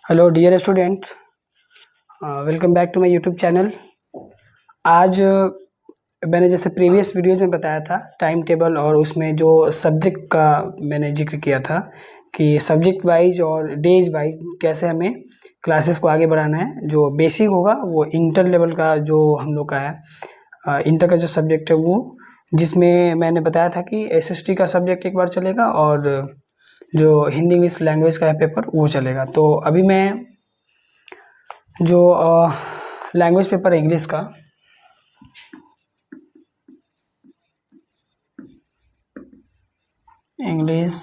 Hello dear student, welcome back to my YouTube channel. आज मैंने जैसे प्रीवियस वीडियोज़ में बताया था टाइम टेबल, और उसमें जो सब्जेक्ट का मैंने जिक्र किया था कि सब्जेक्ट वाइज और डेज वाइज कैसे हमें क्लासेस को आगे बढ़ाना है। जो बेसिक होगा वो इंटर लेवल का जो हम लोग का है, इंटर का जो सब्जेक्ट है वो, जिसमें मैंने बताया था कि एसएसटी का सब्जेक्ट एक बार चलेगा और जो हिंदी इंग्लिश लैंग्वेज का है पेपर वो चलेगा। तो अभी मैं जो लैंग्वेज पेपर है इंग्लिश का, इंग्लिश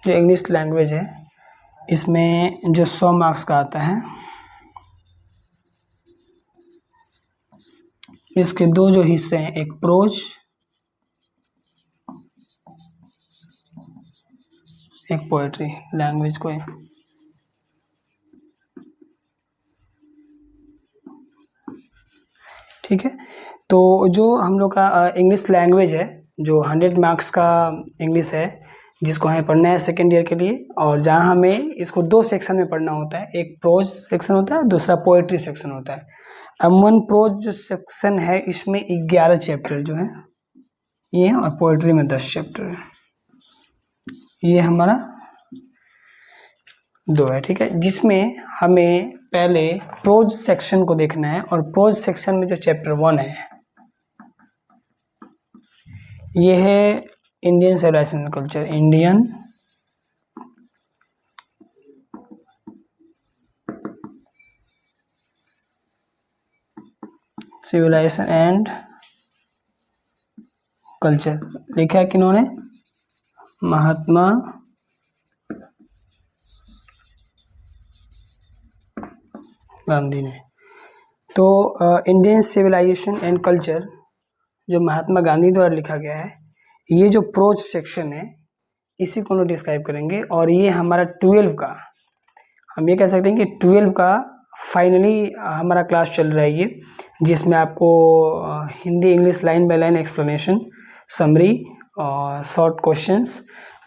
जो इंग्लिश लैंग्वेज है इसमें जो 100 मार्क्स का आता है, इसके दो जो हिस्से हैं, एक प्रोज एक पोएट्री। लैंग्वेज को ठीक है। तो जो हम लोग का इंग्लिश लैंग्वेज है, जो 100 मार्क्स का इंग्लिश है, जिसको हमें पढ़ना है सेकेंड ईयर के लिए, और जहाँ हमें इसको दो सेक्शन में पढ़ना होता है। एक प्रोज सेक्शन होता है, दूसरा पोएट्री सेक्शन होता है। अमूमन प्रोज जो सेक्शन है इसमें 11 चैप्टर जो है ये, और पोएट्री में 10 चैप्टर है। ये हमारा 2 है, ठीक है। जिसमें हमें पहले प्रोज सेक्शन को देखना है, और प्रोज सेक्शन में जो चैप्टर 1 है ये है Indian civilisation and culture. Indian civilisation and culture लिखा है किन्होंने? महात्मा गांधी ने। तो इंडियन सिविलाइजेशन एंड कल्चर जो महात्मा गांधी द्वारा लिखा गया है, ये जो प्रोज सेक्शन है इसी को हम डिस्क्राइब करेंगे। और ये हमारा 12 का, हम ये कह सकते हैं कि 12 का फाइनली हमारा क्लास चल रहा है ये, जिसमें आपको Hindi English line by line explanation, summary, और short questions,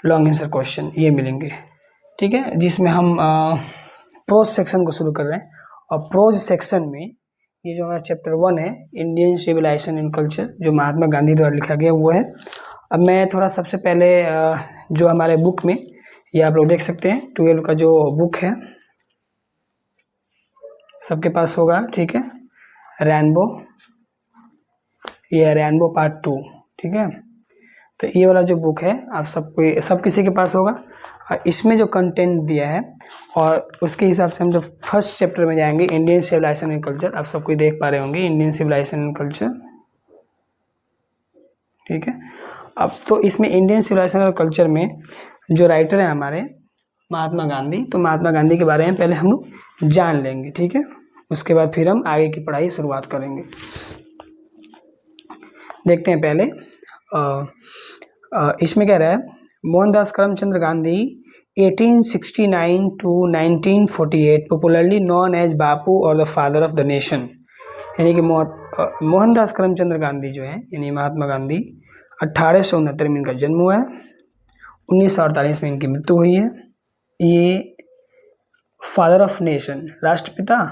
long answer question ये मिलेंगे, ठीक है। जिसमें हम प्रोज सेक्शन को शुरू कर रहे हैं। और प्रोज सेक्शन में ये जो हमारा चैप्टर 1 है, इंडियन सिविलाइजेशन एंड कल्चर, जो महात्मा गांधी द्वारा लिखा गया वो है। अब मैं थोड़ा सबसे पहले जो हमारे बुक में, ये आप लोग देख सकते हैं 12 का जो बुक है सबके पास होगा, ठीक है। रेनबो, ये रेनबो पार्ट 2, ठीक है। तो ये वाला जो बुक है आप सब किसी के पास होगा। और इसमें जो कंटेंट दिया है और उसके हिसाब से हम जो फर्स्ट चैप्टर में जाएंगे, इंडियन सिविलाइजेशन एंड कल्चर, आप सबको देख पा रहे होंगे इंडियन सिविलाइजेशन एंड कल्चर, ठीक है। अब तो इसमें इंडियन सिविलाइजेशन और कल्चर में जो राइटर है हमारे महात्मा गांधी, तो महात्मा गांधी के बारे में पहले हम लोग जान लेंगे, ठीक है। उसके बाद फिर हम आगे की पढ़ाई शुरुआत करेंगे। देखते हैं पहले इसमें क्या रहा है। Mohandas Karamchand Gandhi 1869 to 1948, popularly known as Bapu और the father of the nation. यानी कि मोहनदास करमचंद गांधी जो है, यानी महात्मा गांधी, 1869 में इनका जन्म हुआ है, 1948 में इनकी मृत्यु हुई है। ये फादर ऑफ नेशन, राष्ट्रपिता,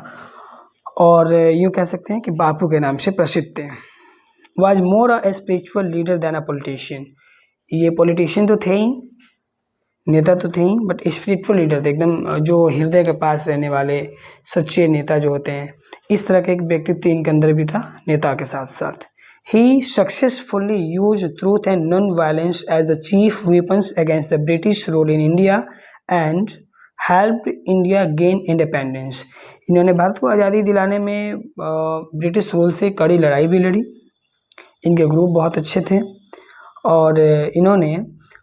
और यूँ कह सकते हैं कि बापू के नाम से प्रसिद्ध थे। Was more a spiritual leader than a politician. ये पॉलिटिशियन तो थे ही, नेता तो थे ही, बट स्पिरिचुअल लीडर थे, एकदम जो हृदय के पास रहने वाले सच्चे नेता जो होते हैं, इस तरह का एक व्यक्तित्व इनके अंदर भी था, नेता के साथ साथ। He successfully use truth and non violence as the chief weapons against the British rule in India and help India gain independence. इन्होंने भारत को आज़ादी दिलाने में ब्रिटिश रूल से कड़ी लड़ाई भी लड़ी। इनके ग्रुप बहुत अच्छे थे, और इन्होंने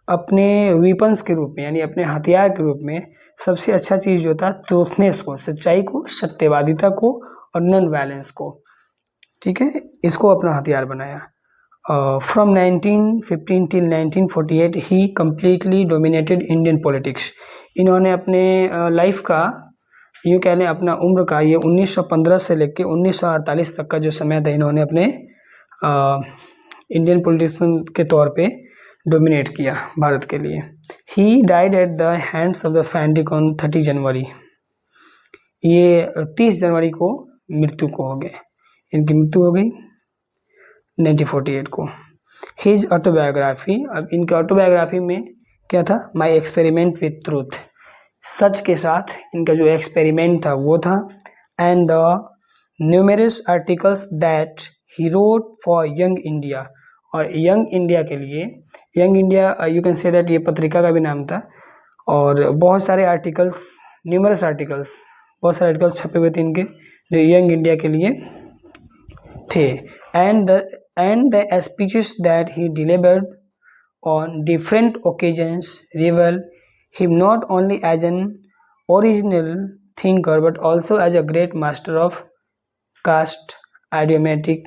अपने वेपन्स के रूप में, यानी अपने हथियार के रूप में, सबसे अच्छा चीज़ जो था ट्रूथनेस को, सच्चाई को, सत्यवादिता को, और नॉन वायलेंस को, ठीक है, इसको अपना हथियार बनाया। From 1915 till 1948 he completely dominated Indian politics. इन्होंने अपने लाइफ का, यूँ कह लें अपना उम्र का, ये 1915 से लेकर 1948 तक का जो समय था, इन्होंने अपने इंडियन पॉलिटिशियन के तौर पे डोमिनेट किया भारत के लिए। He died at the hands of the fanatic on 30 January. ये 30 जनवरी को मृत्यु को हो गए, इनकी मृत्यु हो गई 1948 को। हिज ऑटोबायोग्राफी, अब इनके ऑटोबायोग्राफी में क्या था, माई एक्सपेरिमेंट विथ ट्रूथ, सच के साथ इनका जो एक्सपेरिमेंट था वो था, and the numerous articles that he wrote for young India, और यंग इंडिया के लिए, young India you can say that ये पत्रिका का भी नाम था, और बहुत सारे आर्टिकल्स, न्यूमरस आर्टिकल्स, बहुत सारे आर्टिकल्स छपे हुए थे इनके जो यंग इंडिया के लिए थे, and the speeches that he delivered on different occasions reveal him not only as an original thinker but also as a great master of cast idiomatic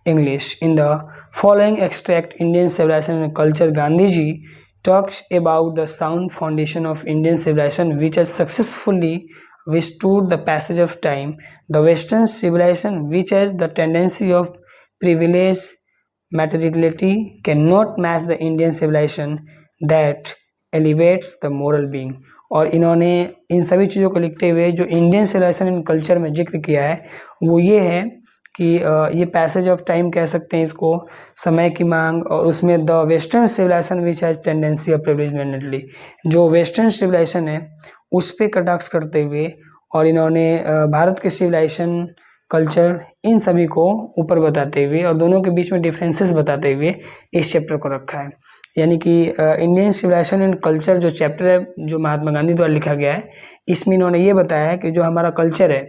English. In the following extract, Indian Civilization and Culture, Gandhiji talks about the sound foundation of Indian civilization which has successfully withstood the passage of time. The Western civilization, which has the tendency of privilege materiality, cannot match the Indian civilization that elevates the moral being. और इन्होंने इन सभी चीज़ों को लिखते हुए जो Indian civilisation and culture में जिक्र किया है वो ये है कि ये पैसेज ऑफ टाइम कह सकते हैं इसको, समय की मांग, और उसमें the western civilisation which has tendency of privilege mentally, जो वेस्टर्न सिविलाइजेशन है उस पर कटाक्ष करते हुए, और इन्होंने भारत के सिविलाइजेशन, कल्चर, इन सभी को ऊपर बताते हुए और दोनों के बीच में डिफरेंसेस बताते हुए इस चैप्टर को रखा है। यानी कि इंडियन सिविलाइजेशन एंड कल्चर जो चैप्टर है जो महात्मा गांधी द्वारा लिखा गया है, इसमें इन्होंने ये बताया है कि जो हमारा कल्चर है,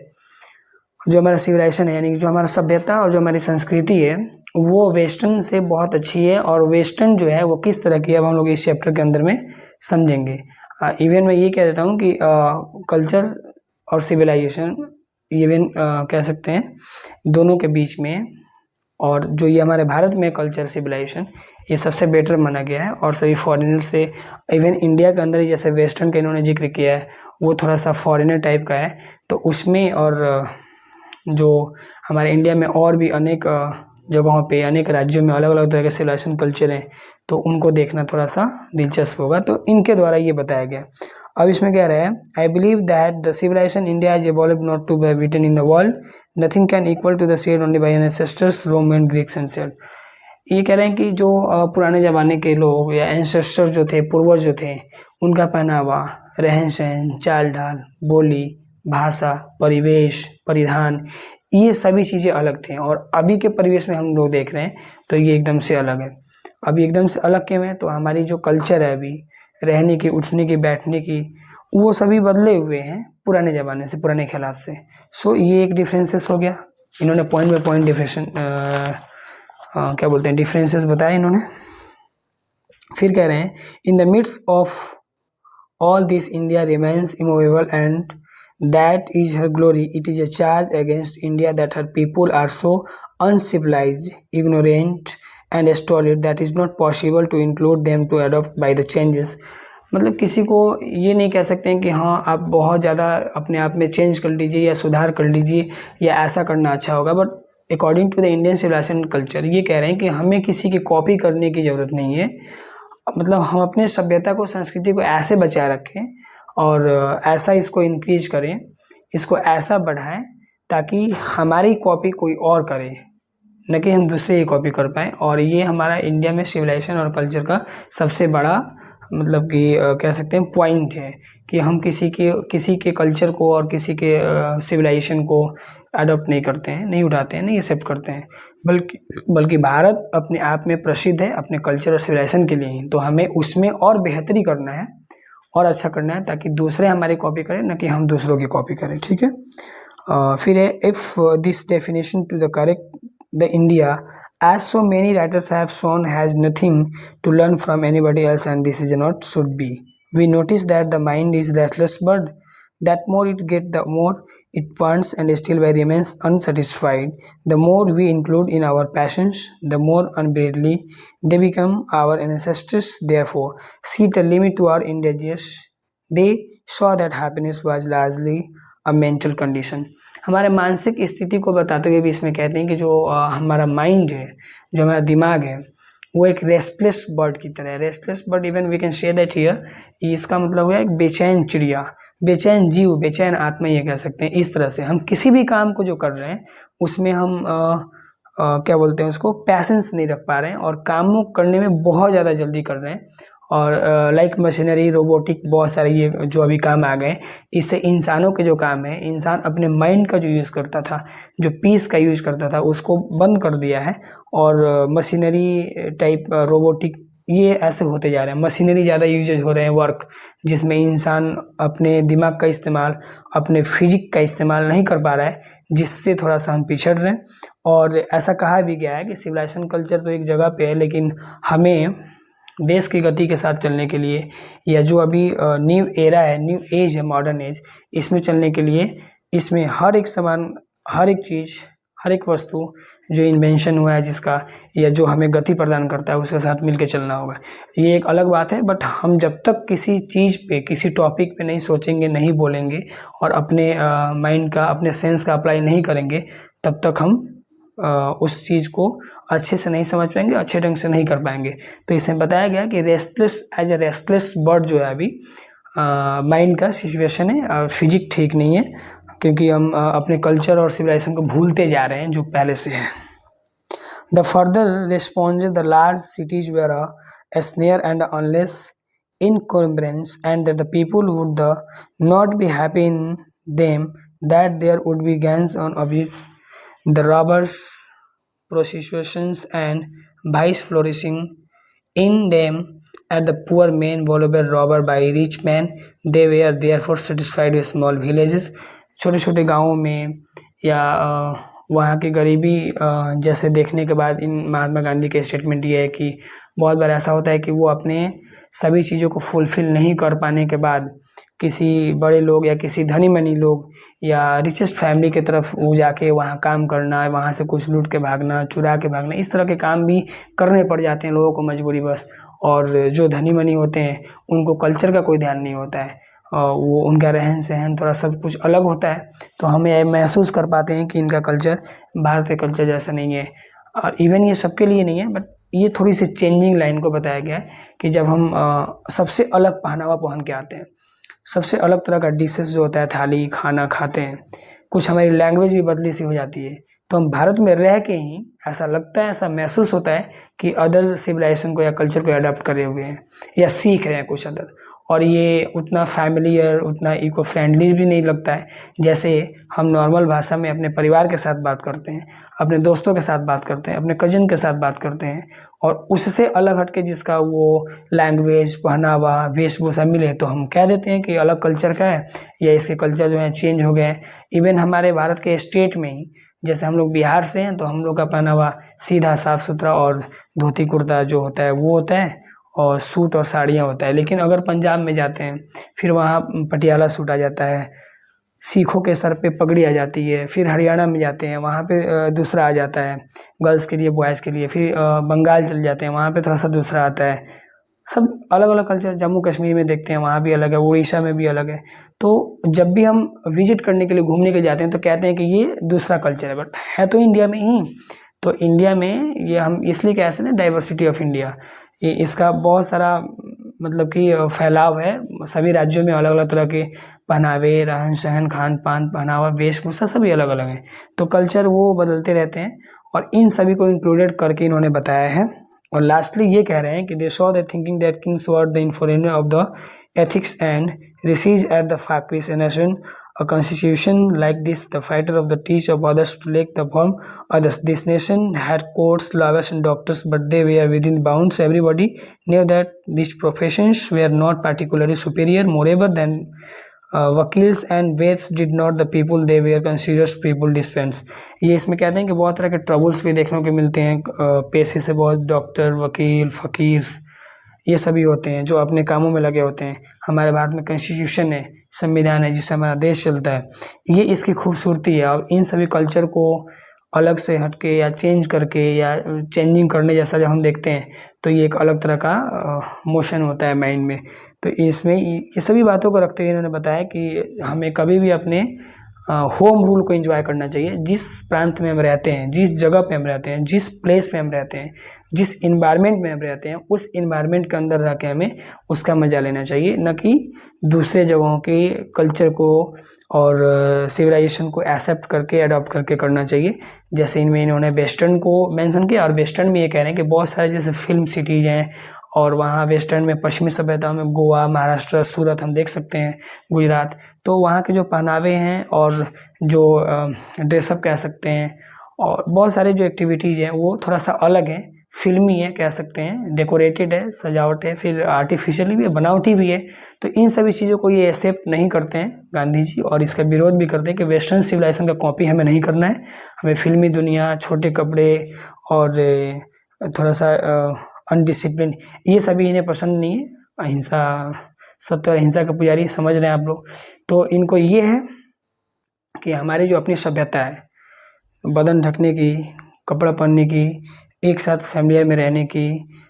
जो हमारा सिविलाइजेशन है, यानी कि जो हमारा सभ्यता और जो हमारी संस्कृति है वो वेस्टर्न से बहुत अच्छी है, और वेस्टर्न जो है वो किस तरह की है अब हम लोग इस चैप्टर के अंदर में समझेंगे। इवन मैं ये कह देता हूँ कि कल्चर और सिविलाइजेशन इवन कह सकते हैं दोनों के बीच में, और जो ये हमारे भारत में कल्चर सिविलाइजेशन ये सबसे बेटर माना गया है, और सभी फॉरेनर से, इवन इंडिया के अंदर जैसे वेस्टर्न का इन्होंने जिक्र किया है वो थोड़ा सा फॉरेनर टाइप का है, तो उसमें और जो हमारे इंडिया में और भी अनेक जगहों पे, अनेक राज्यों में अलग अलग तरह के सिविलाइजेशन कल्चर हैं, तो उनको देखना थोड़ा सा दिलचस्प होगा, तो इनके द्वारा ये बताया गया। अब इसमें क्या रहा है, I believe that the civilization India is evolve not to be beaten in the world, nothing can equal to the shade only by ancestors Roman Greeks and shade. ये कह रहे हैं कि जो पुराने ज़माने के लोग या एंसेस्टर जो थे, पूर्वज जो थे, उनका पहनावा, रहन सहन, चाल ढाल, बोली, भाषा, परिवेश, परिधान, ये सभी चीज़ें अलग थे, और अभी के परिवेश में हम लोग देख रहे हैं तो ये एकदम से अलग है। अभी एकदम से अलग क्यों है, तो हमारी जो कल्चर है अभी रहने की, उठने की, बैठने की, वो सभी बदले हुए हैं पुराने ज़माने से, पुराने ख्यालात से। सो ये एक डिफरेंसेस हो गया, इन्होंने पॉइंट बाय पॉइंट क्या बोलते हैं डिफरेंसेस बताए इन्होंने। फिर कह रहे हैं in the midst of all this India remains immovable and that is her glory, it is a charge against India that her people are so uncivilised, ignorant and stolid that is not possible to include them to adopt by the changes. मतलब किसी को ये नहीं कह सकते हैं कि हाँ आप बहुत ज़्यादा अपने आप में चेंज कर लीजिए या सुधार कर लीजिए या ऐसा करना अच्छा होगा, but according to the Indian civilization culture ये कह रहे हैं कि हमें किसी की कॉपी करने की ज़रूरत नहीं है। मतलब हम अपने सभ्यता को, संस्कृति को ऐसे बचाए रखें और ऐसा इसको इंक्रीज करें, इसको ऐसा बढ़ाएं ताकि हमारी कॉपी कोई और करे, न कि हम दूसरे की कॉपी कर पाएँ। और ये हमारा इंडिया में सिविलाइजेशन और कल्चर का सबसे बड़ा मतलब कि कह सकते हैं पॉइंट है कि हम किसी के कल्चर को और किसी के सिविलाइजेशन को अडॉप्ट नहीं करते हैं, नहीं उठाते हैं, नहीं एक्सेप्ट करते हैं, बल्कि भारत अपने आप में प्रसिद्ध है अपने कल्चर और सिविलाइजेशन के लिए ही, तो हमें उसमें और बेहतरी करना है और अच्छा करना है ताकि दूसरे हमारी कॉपी करें, न कि हम दूसरों की कॉपी करें। ठीक है। फिर है if this definition to the correct the India as so many writers have shown has nothing to learn from anybody else, and this is not should be. We notice that the mind is restless bird, that more it get the more it wants and still remains unsatisfied. The more we include in our passions, the more unbearably they become our ancestors. Therefore set a limit to our indulgence. They saw that happiness was largely a mental condition. हमारे मानसिक स्थिति को बताते हुए भी इसमें कहते हैं कि जो हमारा माइंड है, जो हमारा दिमाग है, वो एक रेस्टलेस बर्ड की तरह है। Restless bird, even we can say that here, इसका मतलब है एक बेचैन चिड़िया, बेचैन जीव, बेचैन आत्मा ये कह सकते हैं। इस तरह से हम किसी भी काम को जो कर रहे हैं उसमें हम क्या बोलते हैं उसको, पैसेंस नहीं रख पा रहे हैं और कामों करने में बहुत ज़्यादा जल्दी कर रहे हैं। और लाइक मशीनरी, रोबोटिक, बहुत सारे ये जो अभी काम आ गए, इससे इंसानों के जो काम है, इंसान अपने माइंड का जो यूज़ करता था, जो पीस का यूज़ करता था, उसको बंद कर दिया है। और मशीनरी टाइप, रोबोटिक, ये ऐसे होते जा रहे हैं। मशीनरी ज़्यादा यूज हो रहे हैं, वर्क जिसमें इंसान अपने दिमाग का इस्तेमाल, अपने फिजिक का इस्तेमाल नहीं कर पा रहा है, जिससे थोड़ा सा हम पिछड़ रहे हैं। और ऐसा कहा भी गया है कि सिविलाइजेशन कल्चर तो एक जगह पे है, लेकिन हमें देश की गति के साथ चलने के लिए, या जो अभी न्यू एरा है, न्यू एज है, मॉडर्न एज, इसमें चलने के लिए इसमें हर एक सामान, हर एक चीज़, हर एक वस्तु जो इन्वेंशन हुआ है जिसका, या जो हमें गति प्रदान करता है, उसके साथ मिलकर चलना होगा। ये एक अलग बात है, बट हम जब तक किसी चीज़ पे, किसी टॉपिक पे नहीं सोचेंगे, नहीं बोलेंगे और अपने माइंड का, अपने सेंस का अप्लाई नहीं करेंगे, तब तक हम उस चीज़ को अच्छे से नहीं समझ पाएंगे, अच्छे ढंग से नहीं कर पाएंगे। तो इसमें बताया गया कि restless, as a restless bird जो है अभी माइंड का सिचुएशन है, फिजिक ठीक नहीं है, क्योंकि हम अपने कल्चर और सिविलाइजेशन को भूलते जा रहे हैं जो पहले से है। The further responded the large cities were a snare and unless encumbrance, and that the people would not be happy in them, that there would be gangs on abuse, the robbers, prostitutions, and vice flourishing in them, and the poor men valuable robber by rich men. They were therefore satisfied with small villages, छोटे छोटे गाँवों में, या वहाँ की गरीबी जैसे देखने के बाद इन महात्मा गांधी के स्टेटमेंट ये है कि बहुत बार ऐसा होता है कि वो अपने सभी चीज़ों को फुलफ़िल नहीं कर पाने के बाद किसी बड़े लोग या किसी धनी मनी लोग या रिचेस्ट फैमिली की तरफ वो जाके वहाँ काम करना, वहाँ से कुछ लूट के भागना, चुरा के भागना, इस तरह के काम भी करने पड़ जाते हैं लोगों को मजबूरीवश। और जो धनी मनी होते हैं उनको कल्चर का कोई ध्यान नहीं होता है, वो उनका रहन सहन थोड़ा सब कुछ अलग होता है, तो हम ये महसूस कर पाते हैं कि इनका कल्चर भारतीय कल्चर जैसा नहीं है। और इवन ये सबके लिए नहीं है, बट ये थोड़ी सी चेंजिंग लाइन को बताया गया है कि जब हम सबसे अलग पहनावा पहन के आते हैं, सबसे अलग तरह का डिशेस जो होता है, थाली खाना खाते हैं, कुछ हमारी लैंग्वेज भी बदली सी हो जाती है, तो हम भारत में रह के ही ऐसा लगता है, ऐसा महसूस होता है कि अदर सिविलाइजेशन को या कल्चर को अडॉप्ट करे हुए हैं या सीख रहे हैं कुछ अदर। और ये उतना फैमिलियर, उतना इको फ्रेंडली भी नहीं लगता है जैसे हम नॉर्मल भाषा में अपने परिवार के साथ बात करते हैं, अपने दोस्तों के साथ बात करते हैं, अपने कजिन के साथ बात करते हैं, और उससे अलग हट के जिसका वो लैंग्वेज, पहनावा, वेशभूषा मिले तो हम कह देते हैं कि अलग कल्चर का है या इसके कल्चर जो है चेंज हो गए हैं। इवन हमारे भारत के स्टेट में ही, जैसे हम लोग बिहार से हैं तो हम लोग का पहनावा सीधा साफ सुथरा और धोती कुर्ता जो होता है वो होता है, और सूट और साड़ियाँ होता है। लेकिन अगर पंजाब में जाते हैं फिर वहाँ पटियाला सूट आ जाता है, सिखों के सर पे पगड़ी आ जाती है। फिर हरियाणा में जाते हैं वहाँ पे दूसरा आ जाता है, गर्ल्स के लिए, बॉयज़ के लिए। फिर बंगाल चल जाते हैं, वहाँ पे थोड़ा सा दूसरा आता है। सब अलग अलग कल्चर, जम्मू कश्मीर में देखते हैं वहाँ भी अलग है, उड़ीसा में भी अलग है। तो जब भी हम विजिट करने के लिए, घूमने के लिए जाते हैं तो कहते हैं कि ये दूसरा कल्चर है, बट है तो इंडिया में ही। तो इंडिया में ये हम इसलिए कह सकते हैं डाइवर्सिटी ऑफ इंडिया, ये इसका बहुत सारा मतलब कि फैलाव है। सभी राज्यों में अलग अलग तरह के पहनावे, रहन सहन, खान पान, पहनावा, वेशभूषा सभी अलग अलग हैं। तो कल्चर वो बदलते रहते हैं और इन सभी को इंक्लूडेड करके इन्होंने बताया है। और लास्टली ये कह रहे हैं कि they saw the thinking that kings were the enforcer of the ethics and received at the factory nation. A constitution like this, the fighter of the teach of others to lake the form others. This nation had courts, lawyers, and doctors, but they were within bounds. Everybody knew that these professions were not particularly superior. Moreover, than वकील्स and वेट्स did not the people they were considers people dispense. ये इसमें कहते हैं कि बहुत तरह के ट्रबल्स भी देखने को मिलते हैं पेशे से, बहुत डॉक्टर, वकील, फ़कीर, ये सभी होते हैं जो अपने कामों में लगे होते हैं। हमारे भारत में कॉन्स्टिट्यूशन है, संविधान है जिससे हमारा देश चलता है, ये इसकी खूबसूरती है। और इन सभी कल्चर को अलग से हटके या चेंज करके या चेंजिंग करने जैसा जब हम देखते हैं तो ये एक अलग तरह का मोशन होता है माइंड में। तो इसमें ये सभी बातों को रखते हुए इन्होंने बताया कि हमें कभी भी अपने होम रूल को एंजॉय करना चाहिए। जिस प्रांत में हम रहते हैं, जिस जगह पे हम रहते हैं, जिस प्लेस पे हम रहते हैं, जिस इन्वायरमेंट में हम रहते हैं उस इन्वायरमेंट के अंदर रह के हमें उसका मज़ा लेना चाहिए, न कि दूसरे जगहों के कल्चर को और सिविलाइजेशन को एक्सेप्ट करके अडॉप्ट करके करना चाहिए। जैसे इनमें इन्होंने वेस्टर्न को मेंशन किया, और वेस्टर्न में ये कह रहे हैं कि बहुत सारे जैसे फिल्म सिटीज़ हैं, और वहाँ वेस्टर्न में पश्चिमी सभ्यता में गोवा, महाराष्ट्र, सूरत हम देख सकते हैं, गुजरात, तो वहाँ के जो पहनावे हैं और जो ड्रेसअप कह सकते हैं, और बहुत सारे जो एक्टिविटीज़ हैं वो थोड़ा सा अलग हैं, फिल्मी है कह सकते हैं, डेकोरेटेड है, सजावट है, फिर आर्टिफिशियली भी है, बनावटी भी है। तो इन सभी चीज़ों को ये एक्सेप्ट नहीं करते हैं गांधी जी, और इसका विरोध भी करते हैं कि वेस्टर्न सिविलाइजेशन का कॉपी हमें नहीं करना है, हमें फिल्मी दुनिया, छोटे कपड़े और थोड़ा सा अनडिसिप्लिन, ये सभी इन्हें पसंद नहीं है। अहिंसा, सत्य और अहिंसा के पुजारी समझ रहे हैं आप लोग। तो इनको ये है कि हमारी जो अपनी सभ्यता है, बदन ढकने की, कपड़ा पहनने की, एक साथ फैमिली में रहने की,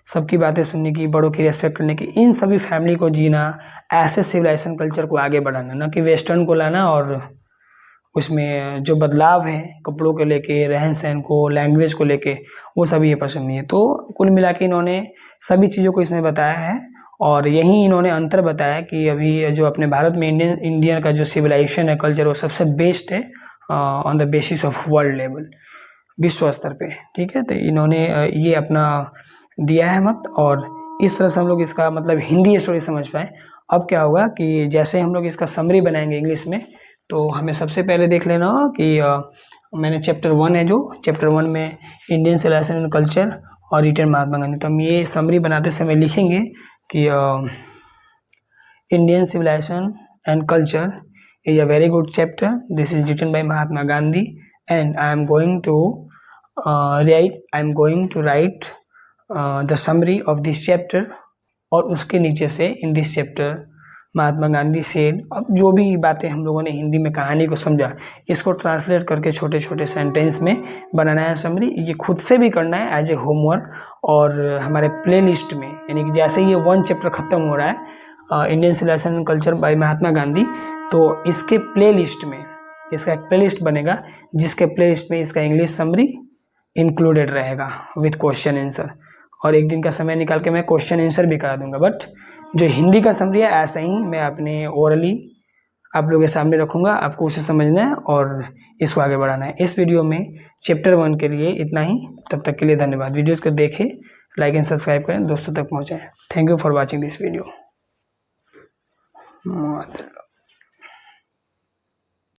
सबकी बातें सुनने की, बड़ों की रेस्पेक्ट करने की, इन सभी फैमिली को जीना, ऐसे सिविलाइजेशन कल्चर को आगे बढ़ाना, न कि वेस्टर्न को लाना और उसमें जो बदलाव है कपड़ों को लेके, रहन सहन को, लैंग्वेज को लेके, वो सभी ये पसंद नहीं है। तो कुल मिला के इन्होंने सभी चीज़ों को इसमें बताया है, और यही इन्होंने अंतर बताया कि अभी जो अपने भारत में इंडिया का जो सिविलाइजेशन है, कल्चर, वो सबसे बेस्ट है on the basis of world level, विश्व स्तर पे। ठीक है, तो इन्होंने ये अपना दिया है मत, और इस तरह से हम लोग इसका मतलब हिंदी स्टोरी समझ पाए। अब क्या होगा कि जैसे हम लोग इसका समरी बनाएंगे इंग्लिश में, तो हमें सबसे पहले देख लेना हो कि मैंने चैप्टर 1 है, जो चैप्टर 1 में इंडियन सिविलाइजेशन एंड कल्चर और रिटर्न महात्मा गांधी, तो हम ये समरी बनाते समय लिखेंगे कि Indian civilisation and culture is a very good chapter. This is written by Mahatma Gandhi, and I am going to write the summary of this chapter. और उसके नीचे से in this chapter Mahatma Gandhi said, अब जो भी बातें हम लोगों ने हिंदी में कहानी को समझा, इसको ट्रांसलेट करके छोटे छोटे सेंटेंस में बनाना है समरी। ये खुद से भी करना है एज ए होमवर्क, और हमारे प्ले लिस्ट में, यानी कि जैसे ये 1 चैप्टर ख़त्म हो रहा है Indian civilisation and culture by Mahatma Gandhi, तो इसके प्ले लिस्ट में इसका एक प्ले लिस्ट बनेगा, जिसके प्ले लिस्ट में इसका इंग्लिश समरी इंक्लूडेड रहेगा विथ क्वेश्चन आंसर, और एक दिन का समय निकाल के मैं क्वेश्चन आंसर भी करा दूंगा। बट जो हिंदी का समरी है ऐसा ही मैं अपने ओरली आप लोगों के सामने रखूँगा, आपको उसे समझना है और इसको आगे बढ़ाना है। इस वीडियो में चैप्टर 1 के लिए इतना ही। तब तक के लिए धन्यवाद। वीडियोज़ को देखें, लाइक एंड सब्सक्राइब करें, दोस्तों तक पहुँचाएँ। Thank you for watching this video.